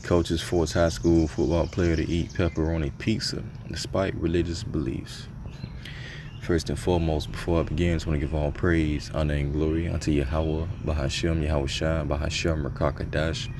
coaches force high school football player to eat pepperoni pizza despite religious beliefs. First and foremost, before I begin, I want to give all praise, honor, and glory unto Yahweh, Bahashem, Yahushua, Bahashem, Rakakadash.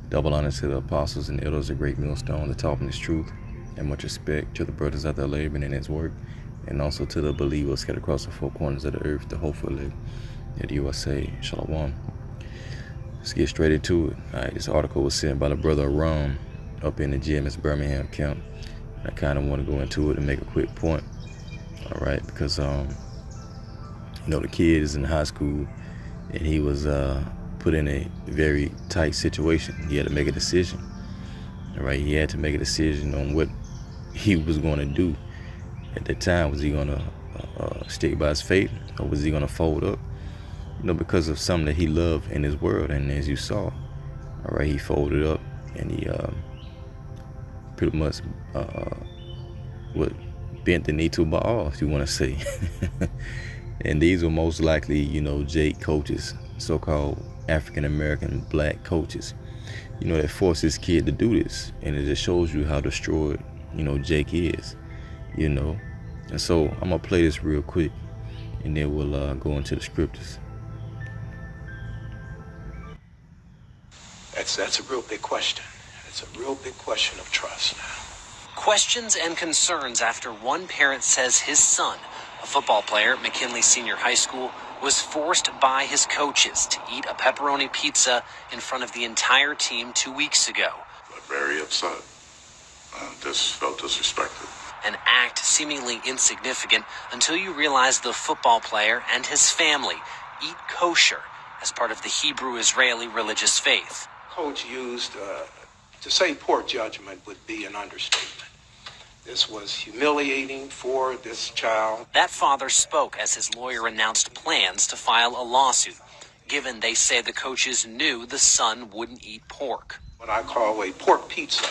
Double honor to the apostles and elders of Great Millstone, the taught in this truth, and much respect to the brothers out there laboring in his work, and also to the believers scattered across the four corners of the earth, the hopefully that you are saved. Shalom. Let's get straight into it. Alright, this article was sent by the brother Aram up in the GMS Birmingham camp. I kind of want to go into it and make a quick point. Alright, because the kid is in high school and he was put in a very tight situation. He had to make a decision. Alright, he had to make a decision on what he was going to do at that time. Was he going to stick by his faith, or was he going to fold up? Because of something that he loved in his world. And as you saw, all right, he folded up and he pretty much bent the knee to Baal, if you want to say. And these were most likely, Jake coaches, so-called African-American black coaches, that forced this kid to do this. And it just shows you how destroyed, Jake is, And so I'm going to play this real quick, and then we'll go into the scriptures. That's a real big question. It's a real big question of trust now. Questions and concerns after one parent says his son, a football player at McKinley Senior High School, was forced by his coaches to eat a pepperoni pizza in front of the entire team 2 weeks ago. Very upset. Just felt disrespected. An act seemingly insignificant until you realize the football player and his family eat kosher as part of the Hebrew-Israeli religious faith. Coach used, to say poor judgment would be an understatement. This was humiliating for this child. That father spoke as his lawyer announced plans to file a lawsuit, given they say the coaches knew the son wouldn't eat pork. What I call a pork pizza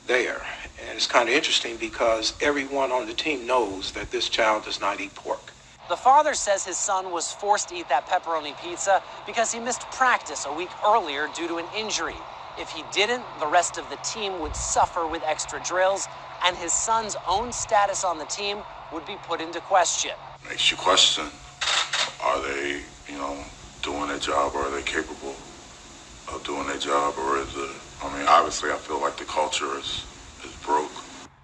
there. And it's kind of interesting because everyone on the team knows that this child does not eat pork. The father says his son was forced to eat that pepperoni pizza because he missed practice a week earlier due to an injury. If he didn't, the rest of the team would suffer with extra drills, and his son's own status on the team would be put into question. Makes you question, are they, doing their job, or are they capable of doing their job, or is it, obviously I feel like the culture is broke.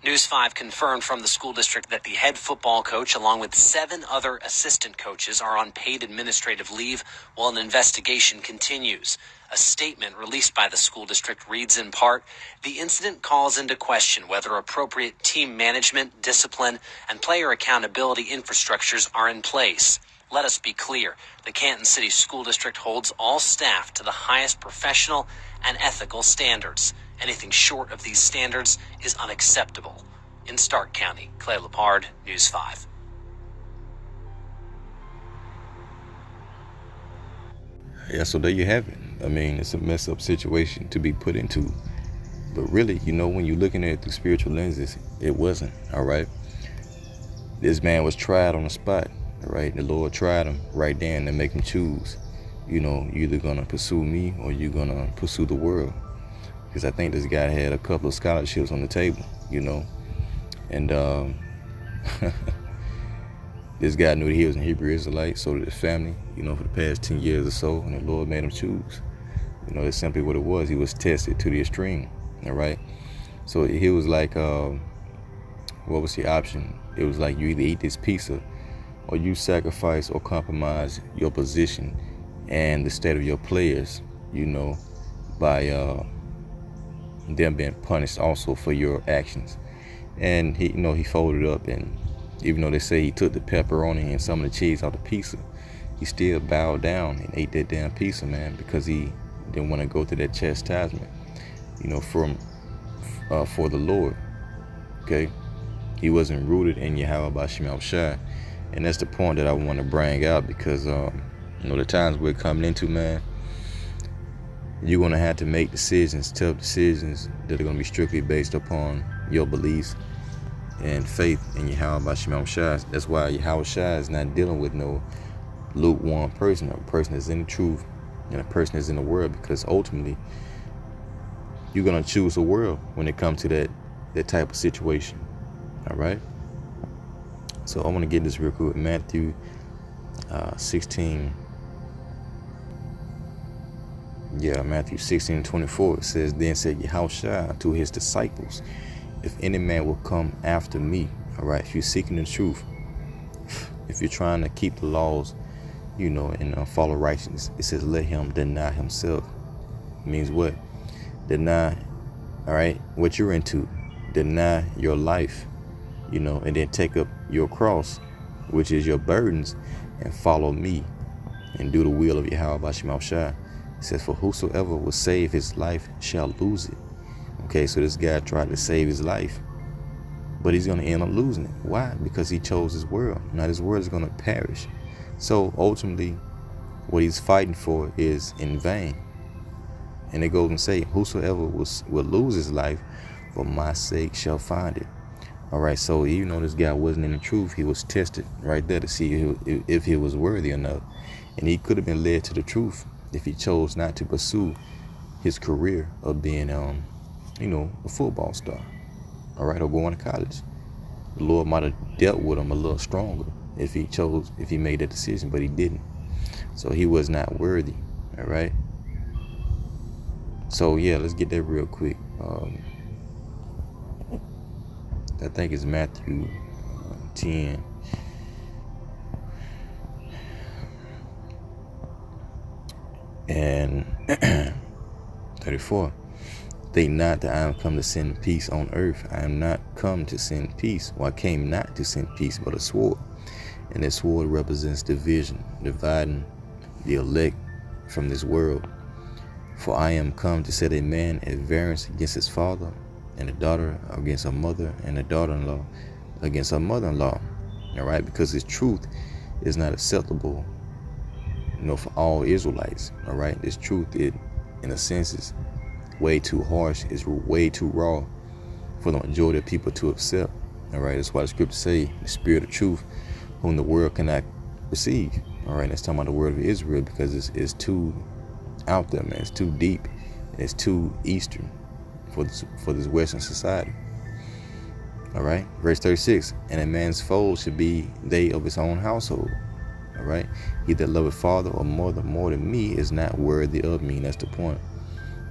News 5 confirmed from the school district that the head football coach, along with 7 other assistant coaches, are on paid administrative leave while an investigation continues. A statement released by the school district reads in part, "The incident calls into question whether appropriate team management, discipline, and player accountability infrastructures are in place. Let us be clear, the Canton City School District holds all staff to the highest professional and ethical standards. Anything short of these standards is unacceptable." In Stark County, Clay Lepard, News 5. Yeah, so there you have it. It's a mess up situation to be put into. But really, when you're looking at it through spiritual lenses, it wasn't, all right? This man was tried on the spot, all right? The Lord tried him right then and make him choose. You're either going to pursue me or you're going to pursue the world. Because I think this guy had a couple of scholarships on the table, And this guy knew that he was an Hebrew Israelite, so did his family, for the past 10 years or so, and the Lord made him choose. That's simply what it was. He was tested to the extreme, all right? So he was like, what was the option? It was like, you either eat this pizza or you sacrifice or compromise your position and the state of your players, by them being punished also for your actions. And he folded up, and even though they say he took the pepperoni and some of the cheese off the pizza, he still bowed down and ate that damn pizza, man, because he didn't want to go through that chastisement, for the Lord. Okay, he wasn't rooted in Yahweh Bashim Shai, and that's the point that I want to bring out, because the times we're coming into, man, you're going to have to make decisions, tough decisions, that are going to be strictly based upon your beliefs and faith in Yahweh Bashim Shai. That's why Yahweh Shai is not dealing with no lukewarm person, a person that's in the truth and a person that's in the world, because ultimately, you're gonna choose the world when it comes to that type of situation. All right. So I want to get this real quick. Matthew 16. Yeah, Matthew 16:24. It says, "Then said Yahushua to his disciples, if any man will come after me," all right, if you're seeking the truth, if you're trying to keep the laws, and follow righteousness, it says, let him deny himself. It means what? Deny, all right, what you're into. Deny your life, and then take up your cross, which is your burdens, and follow me and do the will of Yahweh Bashim Shai. It says, for whosoever will save his life shall lose it. Okay, so this guy tried to save his life, but he's going to end up losing it. Why? Because he chose his world. Now his world is going to perish. So ultimately, what he's fighting for is in vain. And it goes and say, whosoever will lose his life for my sake shall find it. All right, so even though this guy wasn't in the truth, he was tested right there to see if he was worthy or not. And he could have been led to the truth if he chose not to pursue his career of being, a football star, all right, or going to college. The Lord might have dealt with him a little stronger if he made that decision, but he didn't. So he was not worthy, all right? So, yeah, let's get that real quick. I think it's Matthew 10. And 34. Think not that I am come to send peace on earth. I am not come to send peace. Well, I came not to send peace, but a sword. And this sword represents division, dividing the elect from this world. For I am come to set a man at variance against his father, and a daughter against her mother, and a daughter-in-law against her mother-in-law. All right, because his truth is not acceptable, for all Israelites. All right, this truth, in a sense, is way too harsh. It's way too raw for the majority of people to accept. All right, that's why the scriptures say the spirit of truth, whom the world cannot receive. All right, that's talking about the word of Israel, because it's too out there, man. It's too deep, and it's too Eastern for this Western society. All right, verse 36. And a man's foes should be they of his own household. All right, he that loveth father or mother more than me is not worthy of me. And that's the point.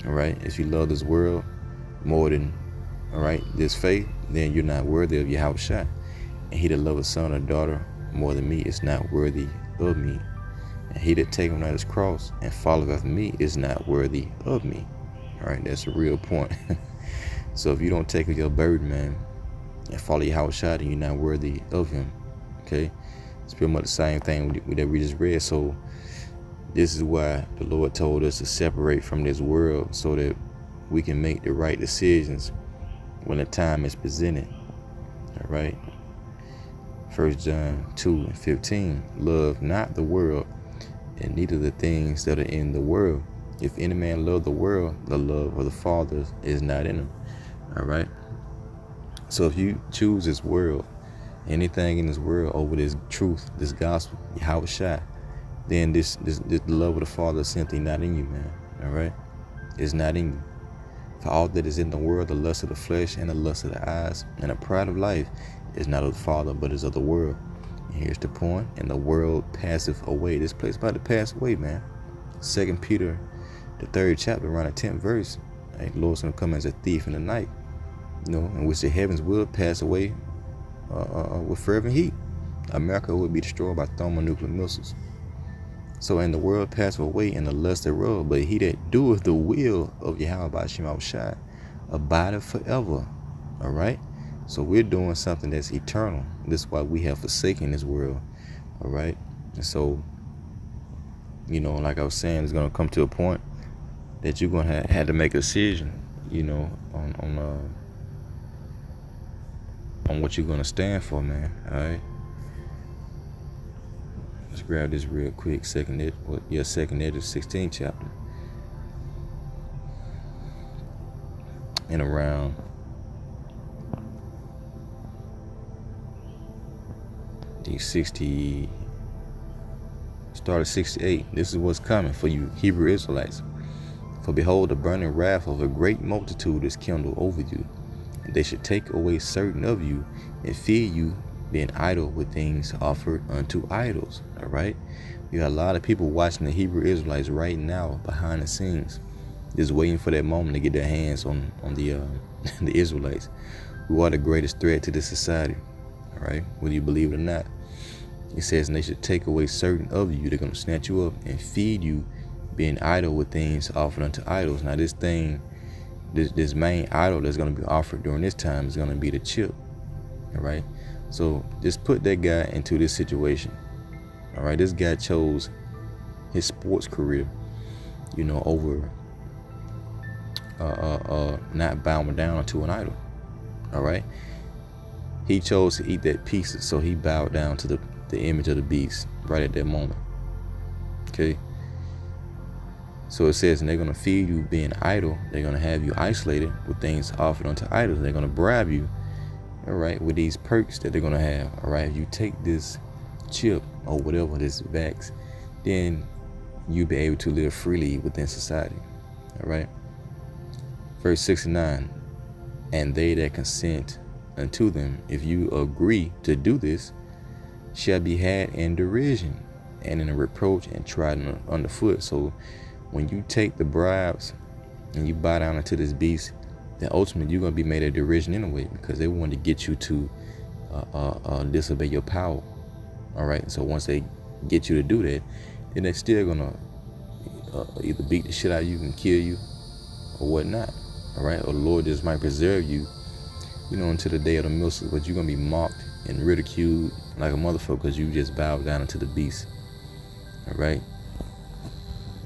All right, if you love this world more than, all right, this faith, then you're not worthy of Yahweh Shai. And he that loveth son or daughter more than me is not worthy of me. And he that taketh not his cross and followeth after me is not worthy of me. All right, that's a real point. So if you don't take your burden, man, and follow Yahweh Shai, then you're not worthy of him. Okay, it's pretty much the same thing that we just read. So this is why the Lord told us to separate from this world, so that we can make the right decisions when the time is presented. All right. 1 John 2:15. Love not the world, and neither the things that are in the world. If any man love the world, the love of the Father is not in him. All right. So if you choose this world, anything in this world over this truth, this gospel, Yahweh Shai, then this the love of the Father is simply not in you, man. All right, it's not in you. For all that is in the world, the lust of the flesh and the lust of the eyes and the pride of life is not of the Father, but is of the world. And here's the point: and the world passeth away. This place about to pass away, man. 2 Peter, the 3rd chapter, around the 10th verse. Right? The Lord's gonna come as a thief in the night, in which the heavens will pass away with fervent heat. America will be destroyed by thermonuclear missiles. So, and the world passeth away, and the lust thereof, but he that doeth the will of Yahweh Bashim Shai abideth forever. All right? So we're doing something that's eternal. This is why we have forsaken this world. All right? And so, like I was saying, it's going to come to a point that you're going to have to make a decision, on what you're going to stand for, man. All right? Let's grab this real quick. 2nd Ezra 16th chapter. And around the 60, start at 68. This is what's coming for you Hebrew Israelites. For behold, the burning wrath of a great multitude is kindled over you, and they should take away certain of you, and feed you, being idle with things offered unto idols. All right, you got a lot of people watching the Hebrew Israelites right now behind the scenes, just waiting for that moment to get their hands on the the Israelites, who are the greatest threat to this society. All right, whether you believe it or not. It says, and they should take away certain of you. They're going to snatch you up and feed you, being idle with things offered unto idols. Now this thing, this main idol that's going to be offered during this time is going to be the chip. All right, so just put that guy into this situation. All right, this guy chose his sports career, over not bowing down to an idol. All right, he chose to eat that pizza, so he bowed down to the image of the beast right at that moment. Okay, so it says, and they're going to feed you being idle. They're going to have you isolated with things offered unto idols. They're going to bribe you, all right, with these perks that they're going to have. All right, if you take this chip or whatever, this vax, then you'll be able to live freely within society. All right, verse 69, and they that consent unto them, if you agree to do this, shall be had in derision and in a reproach and trodden underfoot. So when you take the bribes and you bow down into this beast, then ultimately you're going to be made a derision anyway, because they want to get you to disobey your power. All right, so once they get you to do that, then they're still going to either beat the shit out of you and kill you or whatnot. All right, or the Lord just might preserve you, until the day of the milsons, but you're going to be mocked and ridiculed like a motherfucker because you just bowed down into the beast. All right,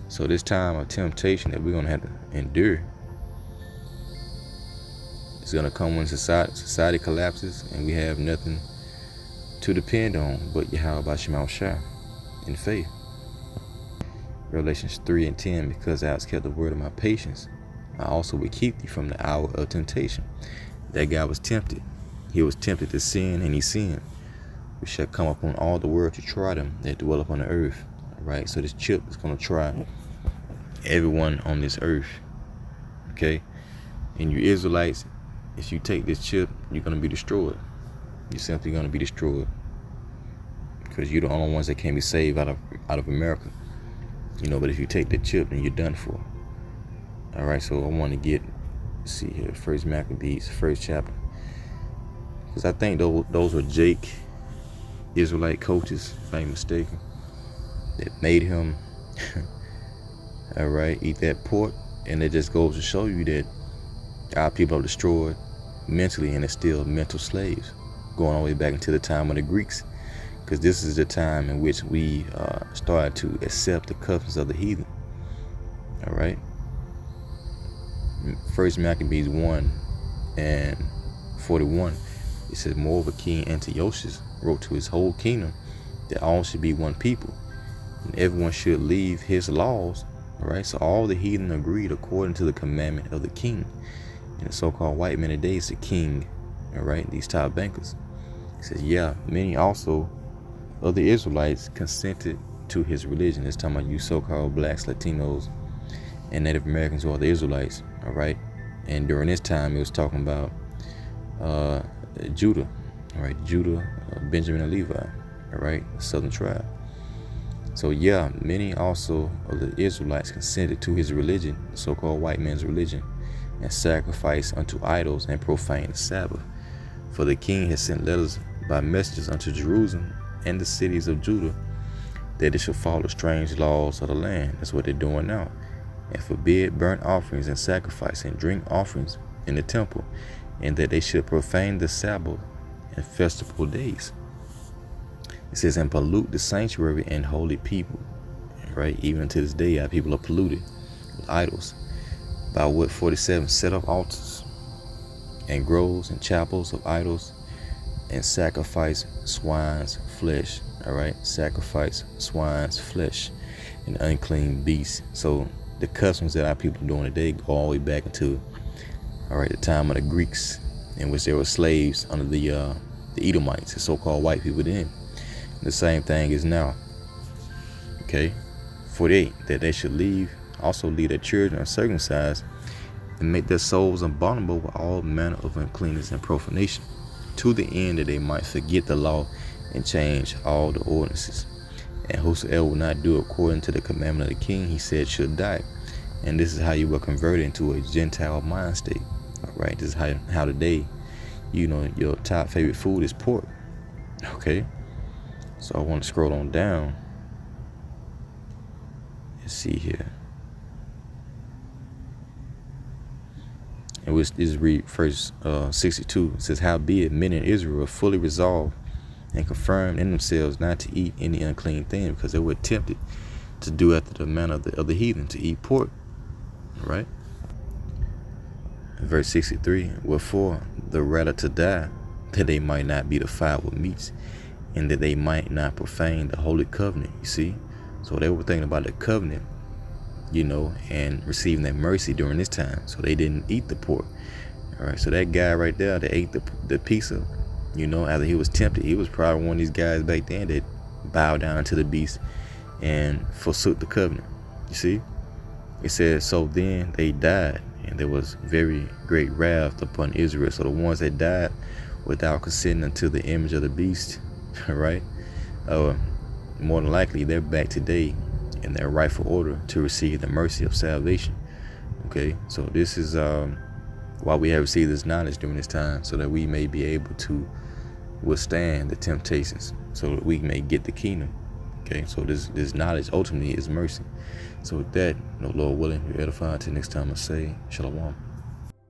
so this time of temptation that we're going to have to endure, it's going to come when society collapses and we have nothing to depend on but Yahweh Shema Shah in faith. Revelations 3:10, because thou hast kept the word of my patience, I also will keep thee from the hour of temptation. That guy was tempted. He was tempted to sin, and he sinned. We shall come upon all the world to try them that dwell upon the earth. All right, so this chip is going to try everyone on this earth. Okay, and you Israelites, if you take this chip, you're going to be destroyed. You're simply going to be destroyed, because you're the only ones that can be saved out of America. But if you take the chip, then you're done for. All right, so I want to see here, First Maccabees, first chapter, because I think those were Jake Israelite coaches, if I ain't mistaken, that made him all right, eat that pork. And it just goes to show you that our people are destroyed mentally, and they're still mental slaves, going all the way back into the time of the Greeks, because this is the time in which we started to accept the customs of the heathen. All right, First Maccabees 1:41, it says, moreover, King Antiochus wrote to his whole kingdom that all should be one people, and everyone should leave his laws. All right, so all the heathen agreed according to the commandment of the king. And the so-called white man today is the king. All right, these top bankers. He says, yeah, many also of the Israelites consented to his religion. It's talking about you so-called blacks, Latinos, and Native Americans, who are the Israelites. All right, and during this time, it was talking about Judah. All right, Judah, Benjamin, and Levi. All right, the southern tribe. So yeah, many also of the Israelites consented to his religion, the so-called white man's religion, and sacrificed unto idols and profaned the Sabbath. For the king has sent letters by messengers unto Jerusalem and the cities of Judah, that they shall follow strange laws of the land. That's what they're doing now. And forbid burnt offerings and sacrifice and drink offerings in the temple, and that they should profane the Sabbath and festival days. It says, and pollute the sanctuary and holy people. Right? Even to this day, our people are polluted with idols. By what 47 set up altars and groves and chapels of idols, and sacrifice swine's flesh. All right, sacrifice swine's flesh and unclean beasts. So the customs that our people are doing today go all the way back into, all right, the time of the Greeks, in which they were slaves under the Edomites, the so-called white people then. The same thing is now. Okay, 48, that they should leave Also leave their children uncircumcised, and make their souls abominable with all manner of uncleanness and profanation, to the end that they might forget the law and change all the ordinances. And whosoever will not do according to the commandment of the king, he said, should die. And this is how you were converted into a Gentile mind state. All right, this is how today, your top favorite food is pork. Okay, so I want to scroll on down. Let's see here. And this read verse 62. It says, howbeit men in Israel were fully resolved and confirmed in themselves not to eat any unclean thing, because they were tempted to do after the manner of the heathen, to eat pork. Right? Verse 63. Wherefore the rather to die, that they might not be defiled with meats, and that they might not profane the holy covenant. You see? So they were thinking about the covenant, and receiving that mercy during this time. So they didn't eat the pork. All right. So that guy right there that ate the pizza, after he was tempted, he was probably one of these guys back then that bowed down to the beast and forsook the covenant. You see? It says, so then they died, and there was very great wrath upon Israel. So the ones that died without consenting unto the image of the beast, right? More than likely, they're back today in their rightful order to receive the mercy of salvation. Okay, so this is why we have received this knowledge during this time, so that we may be able to withstand the temptations, so that we may get the kingdom. Okay, so this knowledge ultimately is mercy. So with that, Lord willing, you're edified. Till next time I say, Shalom.